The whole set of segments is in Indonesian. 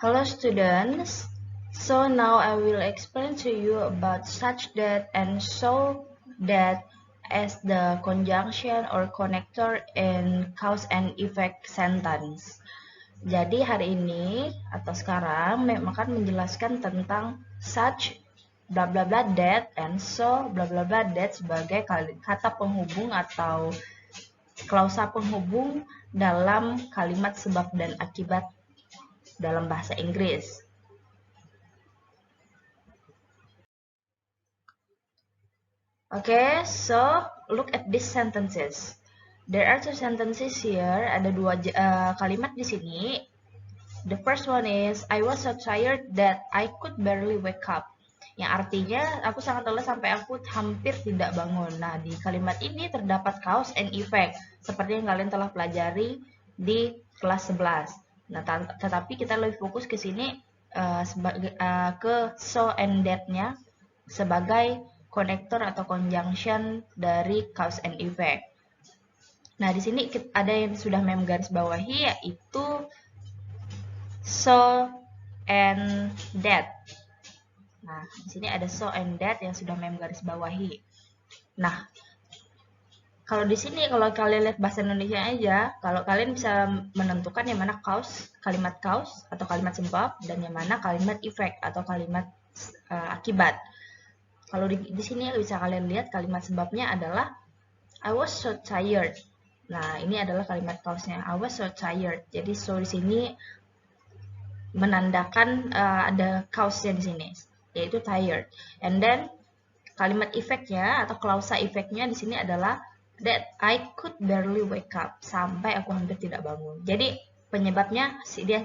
Hello students, so now I will explain to you about such that and so that as the conjunction or connector in cause and effect sentence. Jadi hari ini atau sekarang akan menjelaskan tentang such bla bla bla that and so bla bla bla that sebagai kata penghubung atau klausa penghubung dalam kalimat sebab dan akibat dalam bahasa Inggris. Okay, so look at these sentences. There are two sentences here. Ada dua kalimat di sini. The first one is, I was so tired that I could barely wake up. Yang artinya, aku sangat lelah sampai aku hampir tidak bangun. Nah, di kalimat ini terdapat cause and effect. Seperti yang kalian telah pelajari di kelas 11. Nah, tetapi kita lebih fokus ke sini ke so and that-nya sebagai konektor atau conjunction dari cause and effect. Nah, di sini ada yang sudah mem garis bawahi, yaitu so and that. Nah, di sini ada so and that yang sudah mem garis bawahi. Nah, kalau di sini kalau kalian lihat bahasa Indonesia aja, kalau kalian bisa menentukan yang mana cause, kalimat cause atau kalimat sebab, dan yang mana kalimat effect atau kalimat akibat. Kalau di sini bisa kalian lihat kalimat sebabnya adalah I was so tired. Nah, ini adalah kalimat cause-nya. I was so tired. Jadi so di sini menandakan ada cause-nya di sini, yaitu tired. And then kalimat effect-nya atau klausa effect-nya di sini adalah that I could barely wake up, sampai aku hampir tidak bangun. Jadi penyebabnya dia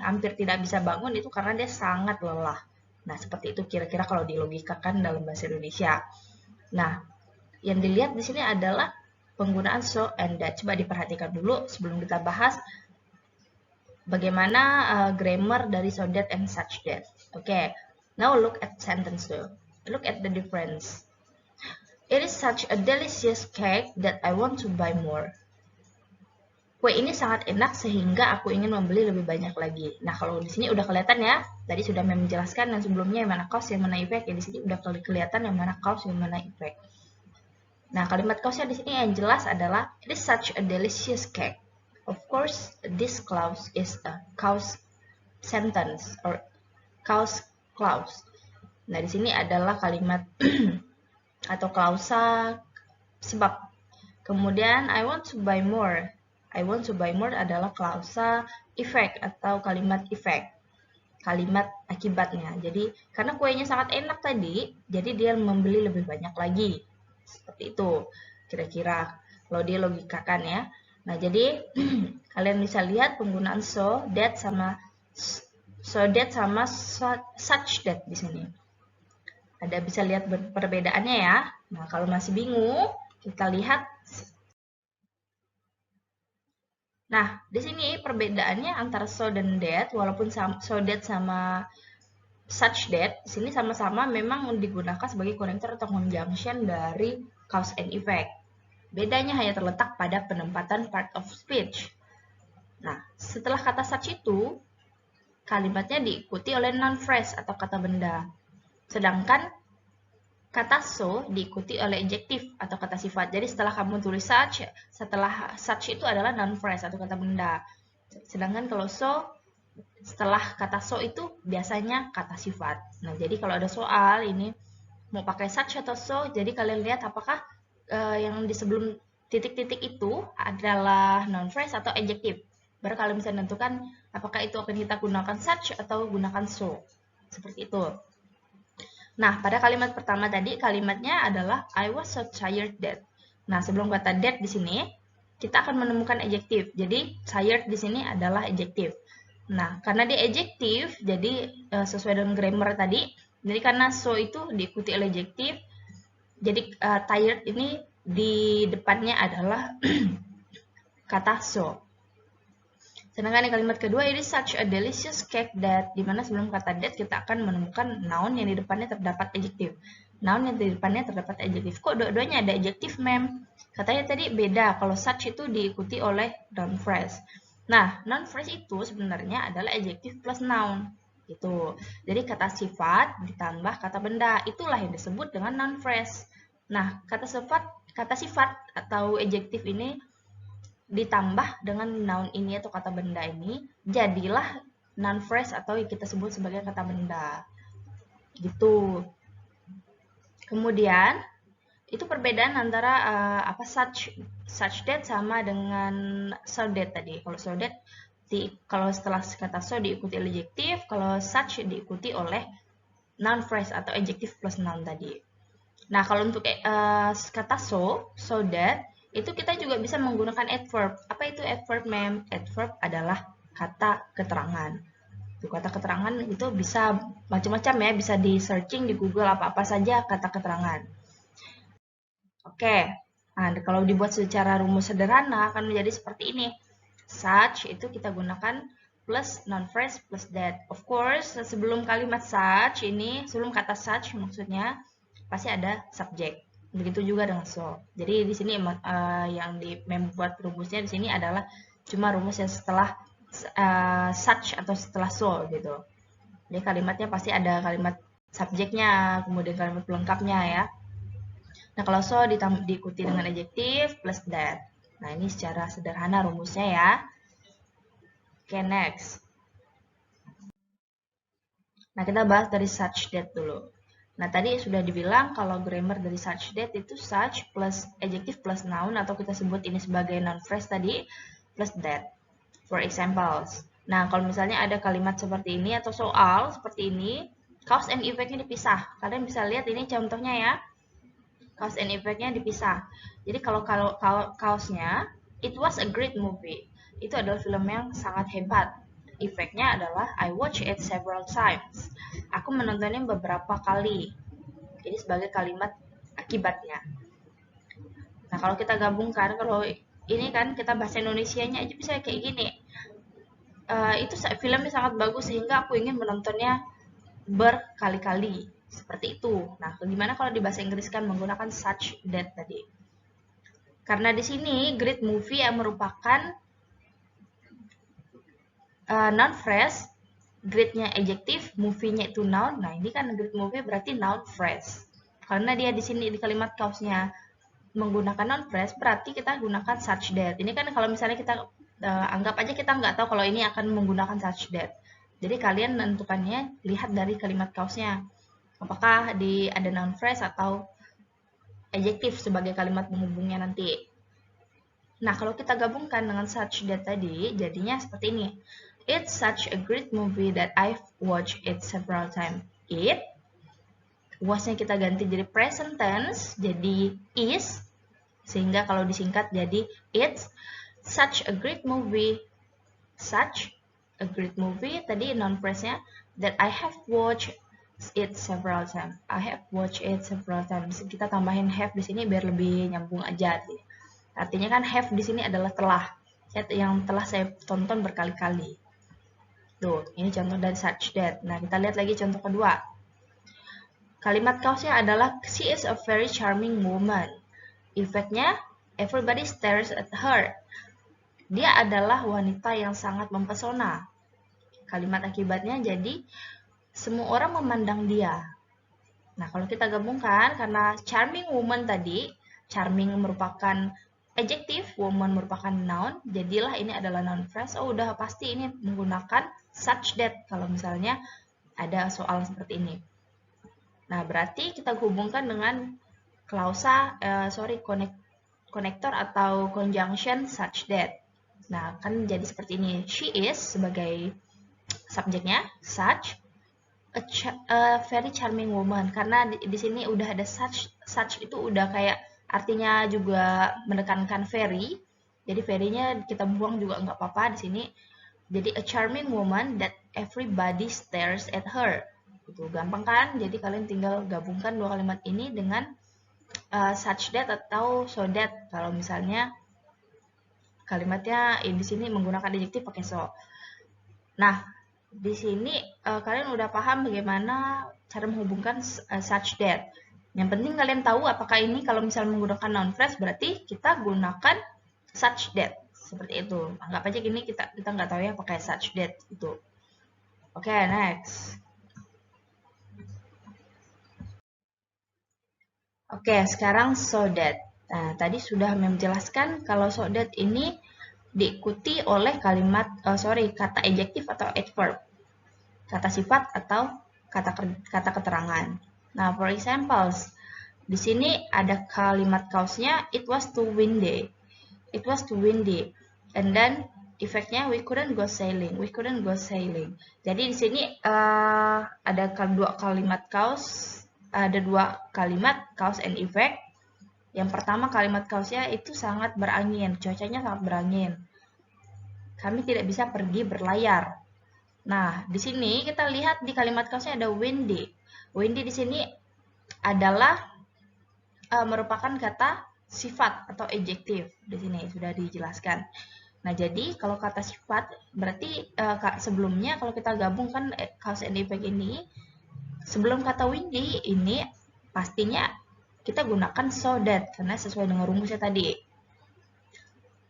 hampir tidak bisa bangun itu karena dia sangat lelah. Nah, seperti itu kira-kira kalau dilogikakan dalam bahasa Indonesia. Nah, yang dilihat di sini adalah penggunaan so and that. Coba diperhatikan dulu sebelum kita bahas bagaimana grammar dari so that and such that. Okay, now look at sentence 2. Look at the difference. It is such a delicious cake that I want to buy more. Kue ini sangat enak sehingga aku ingin membeli lebih banyak lagi. Nah, kalau di sini udah kelihatan ya. Tadi sudah menjelaskan yang sebelumnya yang mana cause, yang mana effect. Ya, di sini udah kelihatan yang mana cause, yang mana effect. Nah, kalimat cause-nya di sini yang jelas adalah it is such a delicious cake. Of course, this clause is a cause sentence or cause clause. Nah, di sini adalah kalimat atau klausa sebab. Kemudian I want to buy more. I want to buy more adalah klausa effect atau kalimat effect. Kalimat akibatnya. Jadi, karena kuenya sangat enak tadi, jadi dia membeli lebih banyak lagi. Seperti itu. Kira-kira kalau dia logikakan ya. Nah, jadi kalian bisa lihat penggunaan so that sama such that di sini. Ada bisa lihat perbedaannya ya. Nah, kalau masih bingung, kita lihat. Nah, di sini perbedaannya antara so dan that, walaupun so that sama such that, di sini sama-sama memang digunakan sebagai konektor atau conjunction dari cause and effect. Bedanya hanya terletak pada penempatan part of speech. Nah, setelah kata such itu, kalimatnya diikuti oleh noun phrase atau kata benda. Sedangkan kata so diikuti oleh adjective atau kata sifat. Jadi setelah kamu tulis such, setelah such itu adalah noun phrase atau kata benda. Sedangkan kalau so, setelah kata so itu biasanya kata sifat. Nah, jadi kalau ada soal ini mau pakai such atau so, jadi kalian lihat apakah yang di sebelum titik-titik itu adalah noun phrase atau adjective. Baru kalian bisa menentukan apakah itu akan kita gunakan such atau gunakan so. Seperti itu. Nah, pada kalimat pertama tadi, kalimatnya adalah I was so tired that. Nah, sebelum kata that di sini, kita akan menemukan adjektif. Jadi, tired di sini adalah adjektif. Nah, karena dia adjektif, jadi sesuai dengan grammar tadi, jadi karena so itu diikuti oleh adjektif, jadi tired ini di depannya adalah kata so. Sedangkan yang kalimat kedua, it is such a delicious cake that, dimana sebelum kata that kita akan menemukan noun yang di depannya terdapat adjektif. Noun yang di depannya terdapat adjektif. Kok dua-duanya ada adjektif, mem? Katanya tadi beda, kalau such itu diikuti oleh noun phrase. Nah, noun phrase itu sebenarnya adalah adjective plus noun. Gitu. Jadi kata sifat ditambah kata benda, itulah yang disebut dengan noun phrase. Nah, kata sifat atau adjective ini ditambah dengan noun ini atau kata benda ini, jadilah noun phrase atau yang kita sebut sebagai kata benda. Gitu. Kemudian itu perbedaan antara such that sama dengan so that tadi. Kalau so that kalau setelah kata so diikuti adjektif, kalau such diikuti oleh noun phrase atau adjective plus noun tadi. Nah, kalau untuk kata so that itu kita juga bisa menggunakan adverb. Apa itu adverb, ma'am? Adverb adalah kata keterangan. Itu kata keterangan itu bisa macam-macam ya, bisa di searching di Google apa-apa saja kata keterangan. Oke, nah kalau dibuat secara rumus sederhana akan menjadi seperti ini. Such itu kita gunakan plus noun phrase plus that. Of course, sebelum kalimat such ini, sebelum kata such maksudnya pasti ada subject. Begitu juga dengan so. Jadi di sini yang membuat rumusnya di sini adalah cuma rumus yang setelah such atau setelah so gitu. Jadi kalimatnya pasti ada kalimat subjeknya, kemudian kalimat pelengkapnya ya. Nah, kalau so diikuti dengan adjektif plus that. Nah, ini secara sederhana rumusnya ya. Oke, next. Nah, kita bahas dari such that dulu. Nah, tadi sudah dibilang kalau grammar dari such that itu such plus adjective plus noun atau kita sebut ini sebagai noun phrase tadi plus that. For examples. Nah, kalau misalnya ada kalimat seperti ini atau soal seperti ini, cause and effect-nya dipisah. Kalian bisa lihat ini contohnya ya. Cause and effect-nya dipisah. Jadi kalau cause-nya, it was a great movie. Itu adalah film yang sangat hebat. Effect-nya adalah I watched it several times. Aku menontonnya beberapa kali. Jadi sebagai kalimat akibatnya. Nah, kalau kita gabungkan, kalau ini kan kita bahasa Indonesianya aja bisa kayak gini. Itu filmnya sangat bagus sehingga aku ingin menontonnya berkali-kali. Seperti itu. Nah, bagaimana kalau di bahasa Inggris kan menggunakan such that tadi? Karena di sini great movie yang merupakan noun phrase, great-nya adjective, movie-nya itu noun. Nah, ini kan great movie berarti noun phrase. Karena dia di sini di kalimat cause-nya menggunakan noun phrase, berarti kita gunakan such that. Ini kan kalau misalnya kita anggap aja kita nggak tahu kalau ini akan menggunakan such that. Jadi kalian menentukannya lihat dari kalimat cause-nya. Apakah ada noun phrase atau adjektif sebagai kalimat penghubungnya nanti. Nah, kalau kita gabungkan dengan such that tadi, jadinya seperti ini. It's such a great movie that I've watched it several times. It, was-nya kita ganti jadi present tense, jadi is, sehingga kalau disingkat jadi it's such a great movie. Such a great movie, tadi noun phrase-nya, that I have watched it several times. I have watched it several times. Kita tambahin have di sini biar lebih nyambung aja. Artinya kan have di sini adalah telah. Yang telah saya tonton berkali-kali. Tuh, ini contoh dari such that. Nah, kita lihat lagi contoh kedua. Kalimat cause-nya adalah she is a very charming woman. Effect-nya everybody stares at her. Dia adalah wanita yang sangat mempesona. Kalimat akibatnya jadi semua orang memandang dia. Nah, kalau kita gabungkan, karena charming woman tadi, charming merupakan adjective, woman merupakan noun, jadilah ini adalah noun phrase. Oh, udah pasti ini menggunakan such that kalau misalnya ada soal seperti ini. Nah, berarti kita hubungkan dengan klausa, konektor atau conjunction such that. Nah, kan jadi seperti ini. She is sebagai subjeknya, such a very charming woman, karena di sini udah ada such itu udah kayak artinya juga menekankan very, jadi very-nya kita buang juga nggak apa-apa di sini. Jadi a charming woman that everybody stares at her. Itu gampang kan? Jadi kalian tinggal gabungkan dua kalimat ini dengan such that atau so that. Kalau misalnya kalimatnya di sini menggunakan adjektif pakai so. Nah, di sini kalian udah paham bagaimana cara menghubungkan such that. Yang penting kalian tahu apakah ini kalau misalnya menggunakan noun phrase berarti kita gunakan such that. Seperti itu. Anggap aja gini kita nggak tahu ya pakai such that itu. Oke, next. Oke, sekarang so that. Nah, tadi sudah menjelaskan kalau so that ini diikuti oleh kalimat, kata adjektif atau adverb. Kata sifat atau kata keterangan. Nah, for examples, di sini ada kalimat causenya, it was too windy. It was too windy. And then efeknya we couldn't go sailing. We couldn't go sailing. Jadi di sini ada dua kalimat cause, ada dua kalimat cause and effect. Yang pertama kalimat causenya itu sangat berangin, cuacanya sangat berangin. Kami tidak bisa pergi berlayar. Nah, di sini kita lihat di kalimat causenya ada windy. Windy di sini adalah merupakan kata sifat atau adjektif. Di sini sudah dijelaskan. Nah, jadi kalau kata sifat berarti sebelumnya kalau kita gabungkan cause and effect ini, sebelum kata windy ini pastinya kita gunakan so that karena sesuai dengan rumusnya tadi.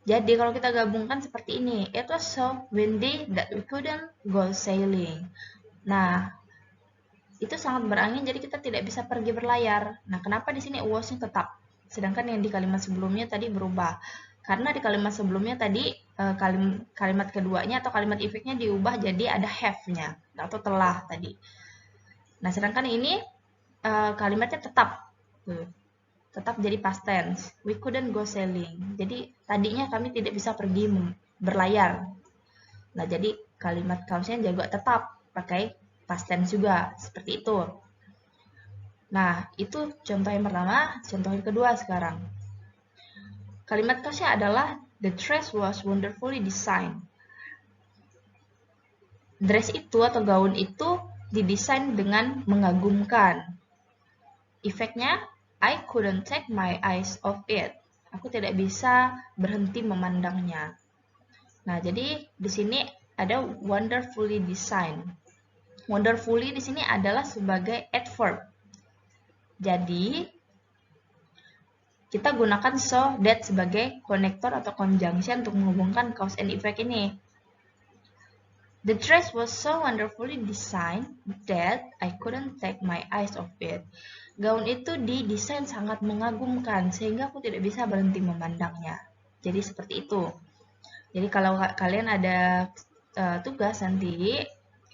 Jadi kalau kita gabungkan seperti ini, it was so windy that we couldn't go sailing. Nah, itu sangat berangin jadi kita tidak bisa pergi berlayar. Nah, kenapa di sini was-nya tetap? Sedangkan yang di kalimat sebelumnya tadi berubah. Karena di kalimat sebelumnya tadi kalimat keduanya atau kalimat efeknya diubah jadi ada have-nya atau telah tadi. Nah, sedangkan ini kalimatnya tetap jadi past tense. We couldn't go sailing. Jadi tadinya kami tidak bisa pergi berlayar. Nah, jadi kalimat cause-nya juga tetap pakai past tense juga. Seperti itu. Nah, itu contoh yang pertama. Contoh yang kedua sekarang. Kalimat cause-nya adalah the dress was wonderfully designed. Dress itu atau gaun itu didesain dengan mengagumkan. Efeknya, I couldn't take my eyes off it. Aku tidak bisa berhenti memandangnya. Nah, jadi di sini ada wonderfully designed. Wonderfully di sini adalah sebagai adverb. Jadi, kita gunakan so that sebagai konektor atau conjunction untuk menghubungkan cause and effect ini. The dress was so wonderfully designed that I couldn't take my eyes off it. Gaun itu didesain sangat mengagumkan sehingga aku tidak bisa berhenti memandangnya. Jadi seperti itu. Jadi kalau kalian ada tugas nanti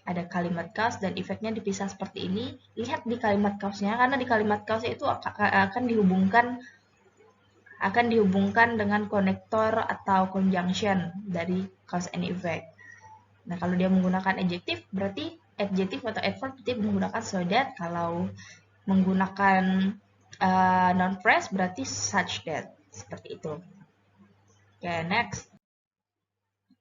ada kalimat cause dan efeknya dipisah seperti ini, lihat di kalimat cause-nya karena di kalimat cause itu akan dihubungkan dengan konektor atau conjunction dari cause and effect. Nah, kalau dia menggunakan adjektif berarti adjektif atau adverb dia menggunakan so that. Kalau menggunakan noun phrase berarti such that. Seperti itu. Oke, next.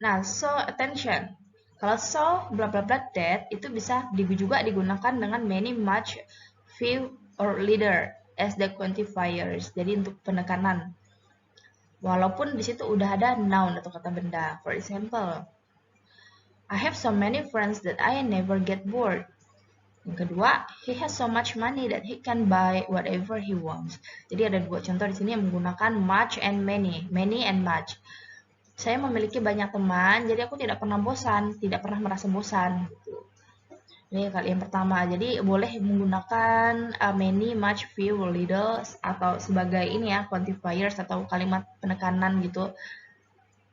Nah, so attention. Kalau so bla bla bla that itu bisa juga digunakan dengan many, much, few, or little as the quantifiers. Jadi untuk penekanan. Walaupun di situ udah ada noun atau kata benda. For example, I have so many friends that I never get bored. Yang kedua, he has so much money that he can buy whatever he wants. Jadi ada dua contoh di sini yang menggunakan much and many and much. Saya memiliki banyak teman, jadi aku tidak pernah bosan, tidak pernah merasa bosan. Ini kali yang pertama. Jadi boleh menggunakan many, much, few, little atau sebagai ini ya quantifiers atau kalimat penekanan gitu.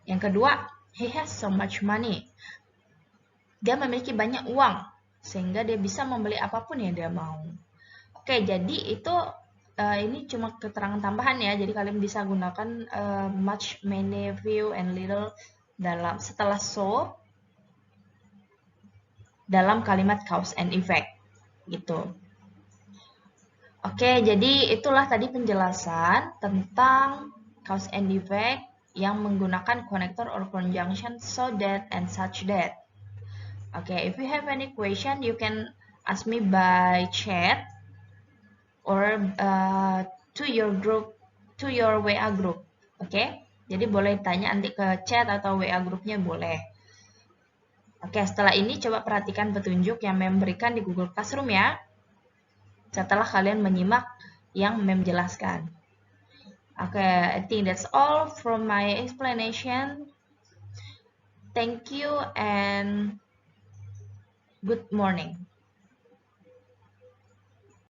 Yang kedua, he has so much money. Dia memiliki banyak uang sehingga dia bisa membeli apapun yang dia mau. Oke, jadi itu ini cuma keterangan tambahan ya. Jadi kalian bisa gunakan much, many, few, and little setelah so dalam kalimat cause and effect gitu. Oke, jadi itulah tadi penjelasan tentang cause and effect yang menggunakan connector or conjunction so that and such that. Okay, if you have any question, you can ask me by chat or to your group, to your WA group. Okay, jadi boleh tanya nanti ke chat atau WA grupnya boleh. Oke, setelah ini coba perhatikan petunjuk yang Mem berikan di Google Classroom ya. Setelah kalian menyimak yang Mem jelaskan. Okay, I think that's all from my explanation. Thank you and good morning.